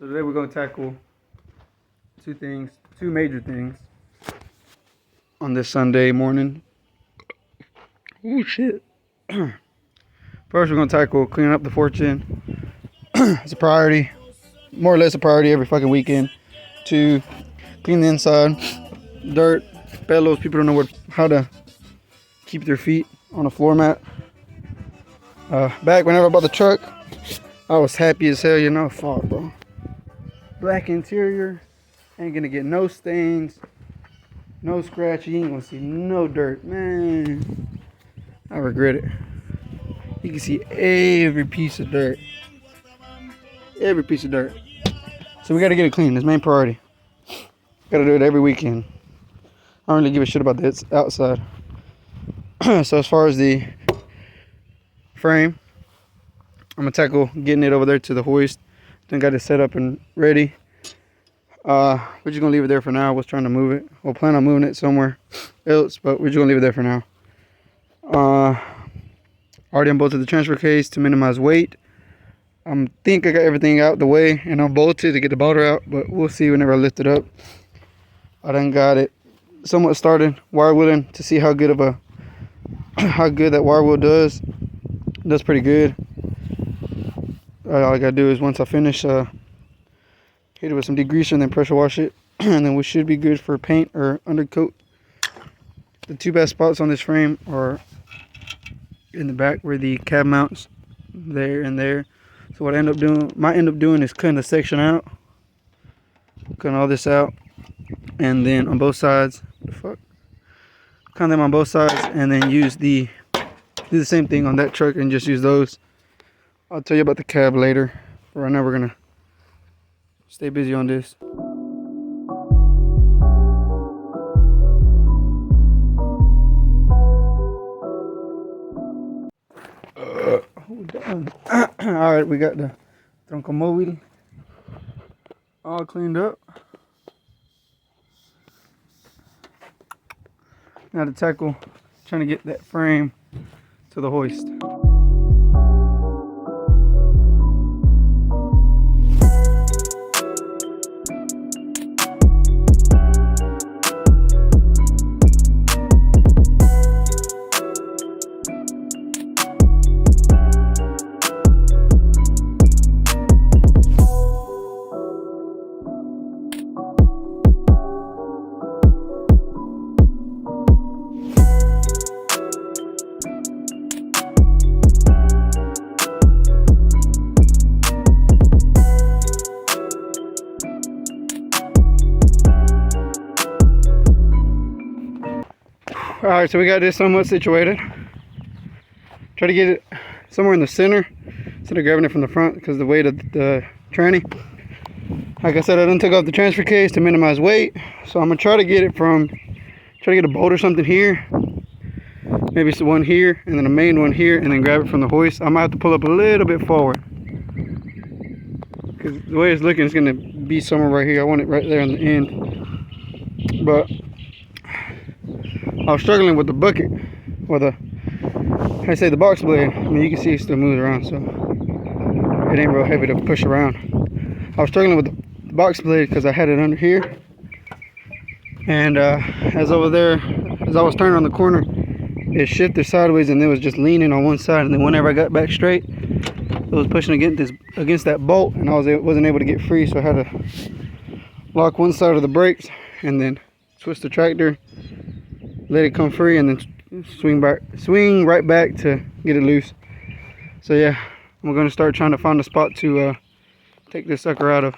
So today we're going to tackle two major things on this Sunday morning. Oh shit. First, we're going to tackle cleaning up the fortune. It's a priority, more or less a priority every fucking weekend, to clean the inside. Dirt, bellows, people don't know how to keep their feet on a floor mat. Back whenever I bought the truck, I was happy as hell, fuck, bro. Black interior, ain't gonna get no stains, no scratch, you ain't gonna see no dirt, man. I regret it. You can see every piece of dirt. Every piece of dirt. So we gotta get it clean, that's main priority. Gotta do it every weekend. I don't really give a shit about the outside. So as far as the frame, I'm gonna tackle getting it over there to the hoist. Then got it set up and ready. We're just gonna leave it there for now. I was trying to move it. We'll plan on moving it somewhere else, but we're just gonna leave it there for now. Already unbolted the transfer case to minimize weight. I think I got everything out the way and unbolted to get the bolter out, but we'll see whenever I lift it up. I done got it somewhat started wire wheeling to see how good that wire wheel does. It does pretty good. All I gotta do is once I finish, hit it with some degreaser and then pressure wash it, and then we should be good for paint or undercoat. The two best spots on this frame are in the back where the cab mounts, there and there. So what I might end up doing is cutting the section out, cutting all this out, and then on both sides, cutting them on both sides, and then do the same thing on that truck and just use those. I'll tell you about the cab later. For right now, we're gonna stay busy on this. All right, we got the troncomobile all cleaned up. Now to tackle trying to get that frame to the hoist. Alright, so we got this somewhat situated. Try to get it somewhere in the center instead of grabbing it from the front because of the weight of the tranny. Like I said, I done took off the transfer case to minimize weight. So I'm gonna try to get a bolt or something here. Maybe it's the one here and then the main one here, and then grab it from the hoist. I might have to pull up a little bit forward because the way it's looking, it's gonna be somewhere right here. I want it right there on the end. But I was struggling with the bucket, or the box blade. I mean, you can see it still moves around, so it ain't real heavy to push around. I was struggling with the box blade because I had it under here, and as I was turning on the corner, it shifted sideways and it was just leaning on one side. And then whenever I got back straight, it was pushing against that bolt, and I wasn't able to get free, so I had to lock one side of the brakes and then twist the tractor, let it come free, and then swing right back to get it loose. So yeah, I'm gonna start trying to find a spot to take this sucker out of.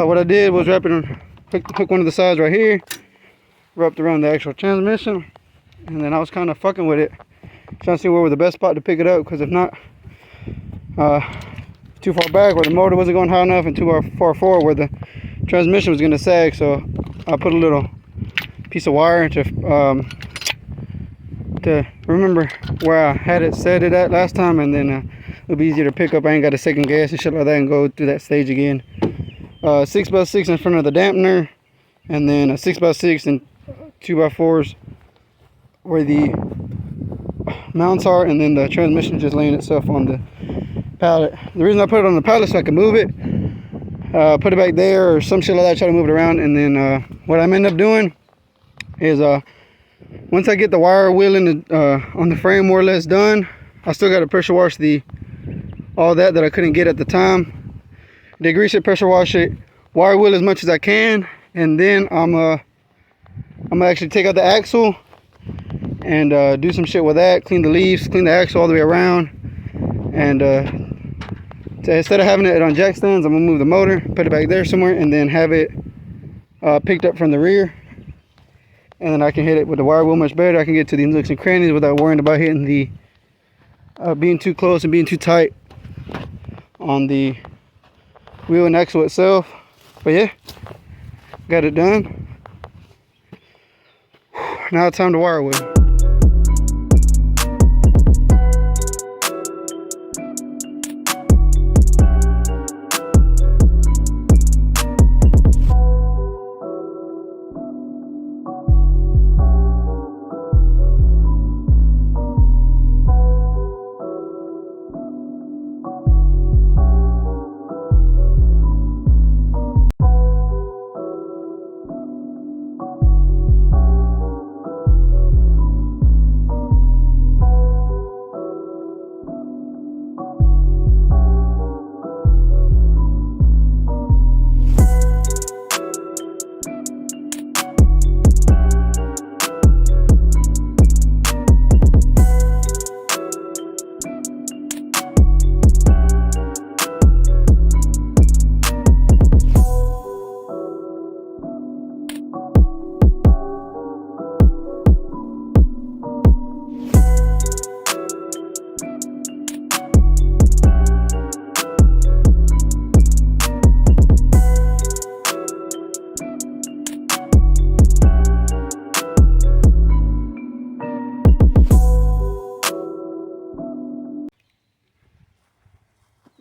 What I did was hook one of the sides right here, wrapped around the actual transmission, and then I was kind of fucking with it, trying to see where was the best spot to pick it up, because if not, too far back where the motor wasn't going high enough, and too far forward where the transmission was going to sag. So I put a little piece of wire to remember where I had it set it at last time, and then it'll be easier to pick up. I ain't got to second guess and shit like that and go through that stage again. 6x6 in front of the dampener, and then a 6x6 and 2x4s where the mounts are, and then the transmission just laying itself on the pallet. The reason I put it on the pallet so I can move it, put it back there or some shit like that, try to move it around. And then what I'm end up doing is once I get the wire wheel on the frame more or less done, I still got to pressure wash all that I couldn't get at the time. Degrease it, pressure wash it, wire wheel as much as I can, and then I'm gonna actually take out the axle and do some shit with that, clean the leaves, clean the axle all the way around, and instead of having it on jack stands, I'm gonna move the motor, put it back there somewhere, and then have it picked up from the rear, and then I can hit it with the wire wheel much better. I can get to these nooks and crannies without worrying about hitting the being too close and being too tight on the wheel and axle itself. But yeah, got it done. Now it's time to wire wheel.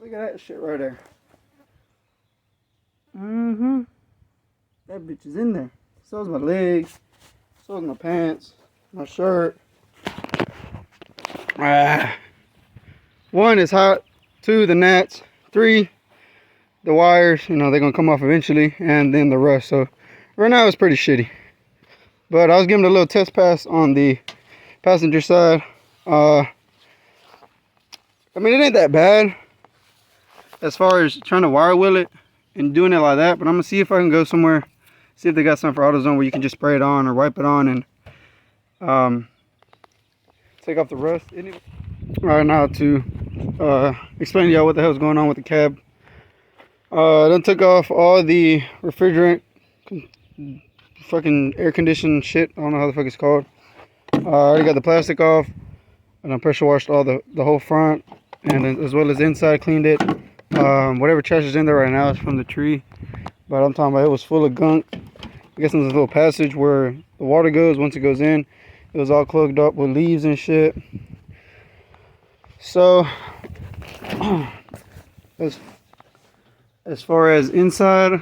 Look at that shit right there. That bitch is in there. So is my legs. So is my pants. My shirt. One is hot. Two, the gnats. Three, the wires. You know, they're going to come off eventually. And then the rust. So right now it's pretty shitty. But I was giving it a little test pass on the passenger side. I mean, it ain't that bad as far as trying to wire wheel it and doing it like that, but I'm gonna see if I can go somewhere, see if they got something for AutoZone where you can just spray it on or wipe it on and take off the rust. Anyway, right now to explain to y'all what the hell's going on with the cab. I done took off all the refrigerant, fucking air conditioned shit. I don't know how the fuck it's called. I already got the plastic off, and I pressure washed all the whole front, and then, as well as inside, cleaned it. Whatever trash is in there right now is from the tree, but I'm talking about it was full of gunk. I guess there's a little passage where the water goes. Once it goes in, it was all clogged up with leaves and shit. So as far as inside,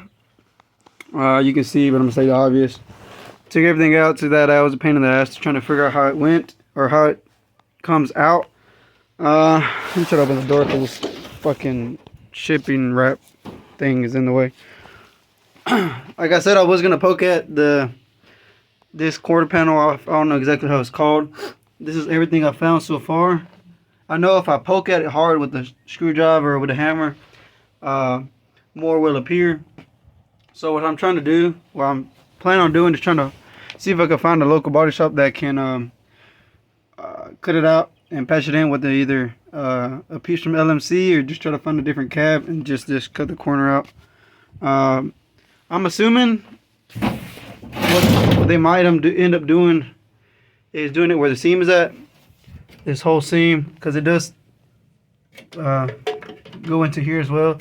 you can see, but I'm gonna say the obvious. Took everything out to that. I was a pain in the ass trying to figure out how it went or how it comes out. Let me shut open the door because this fucking shipping wrap thing is in the way. Like I said, I was gonna poke at this quarter panel off. I don't know exactly how it's called. This is everything I found so far. I know if I poke at it hard with a screwdriver or with a hammer, more will appear. So what I'm trying to do, what I'm planning on doing, is trying to see if I can find a local body shop that can cut it out and patch it in with either a piece from LMC, or just try to find a different cab and just cut the corner out. I'm assuming what they might end up doing is doing it where the seam is at. This whole seam, because it does go into here as well.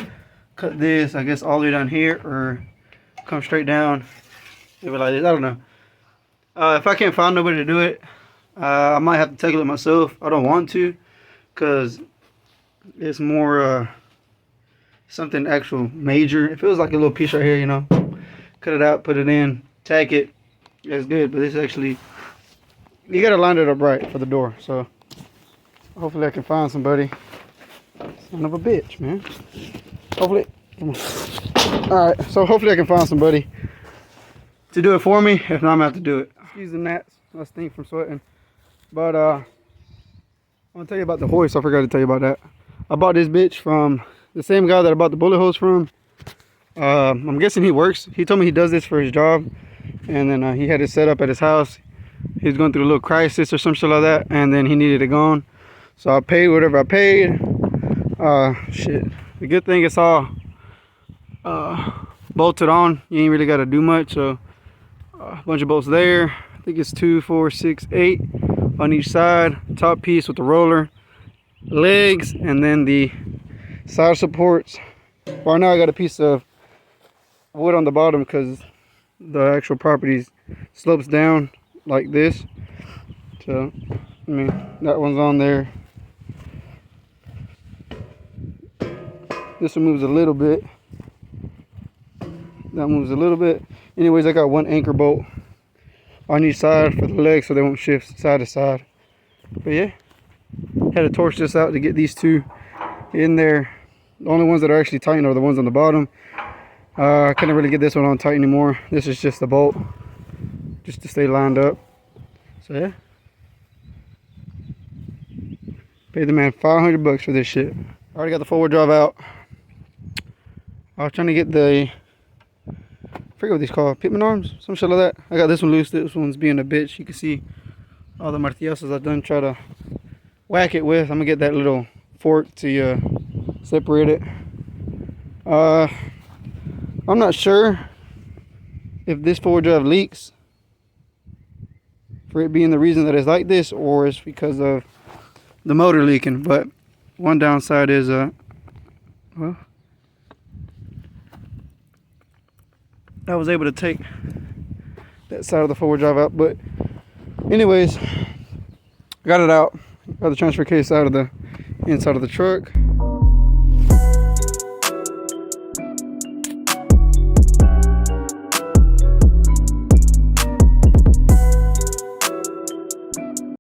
Cut this, I guess, all the way down here, or come straight down. Maybe like this. I don't know. If I can't find nobody to do it, I might have to take it myself. I don't want to, because it's more something actual major. If it was like a little piece right here, you know, cut it out, put it in, tack it, that's good. But this actually, you gotta line it up right for the door. So hopefully I can find somebody. Son of a bitch, man. Hopefully, come on. All right, so hopefully I can find somebody to do it for me. If not, I'm gonna have to do it. Excuse the gnats, I stink from sweating. But I'm gonna tell you about the hoist. I forgot to tell you about that. I bought this bitch from the same guy that I bought the bullet hose from. I'm guessing he works. He told me he does this for his job, and then he had it set up at his house. He was going through a little crisis or some shit like that, and then he needed it gone. So I paid whatever I paid. Shit. The good thing it's all bolted on. You ain't really got to do much. So a bunch of bolts there. I think it's 2, 4, 6, 8 on each side. Top piece with the roller, legs, and then the side supports. Right now I got a piece of wood on the bottom because the actual property slopes down like this. So I mean, that one's on there. This one moves a little bit. That moves a little bit. Anyways, I got one anchor bolt on each side for the legs so they won't shift side to side. But yeah, had to torch this out to get these two in there. The only ones that are actually tight are the ones on the bottom. I couldn't really get this one on tight anymore. This is just the bolt, just to stay lined up. So yeah, paid the man $500 for this shit. I already got the forward drive out. I was trying to get the, I forget what these called, pitman arms, some shit like that. I got this one loose. This one's being a bitch. You can see all the martillazos I've done try to whack it with. I'm gonna get that little fork to separate it. I'm not sure if this forward drive leaks for it being the reason that it's like this, or it's because of the motor leaking. But one downside is well, I was able to take that side of the forward drive out. But anyways, got it out. Got the transfer case out of the inside of the truck.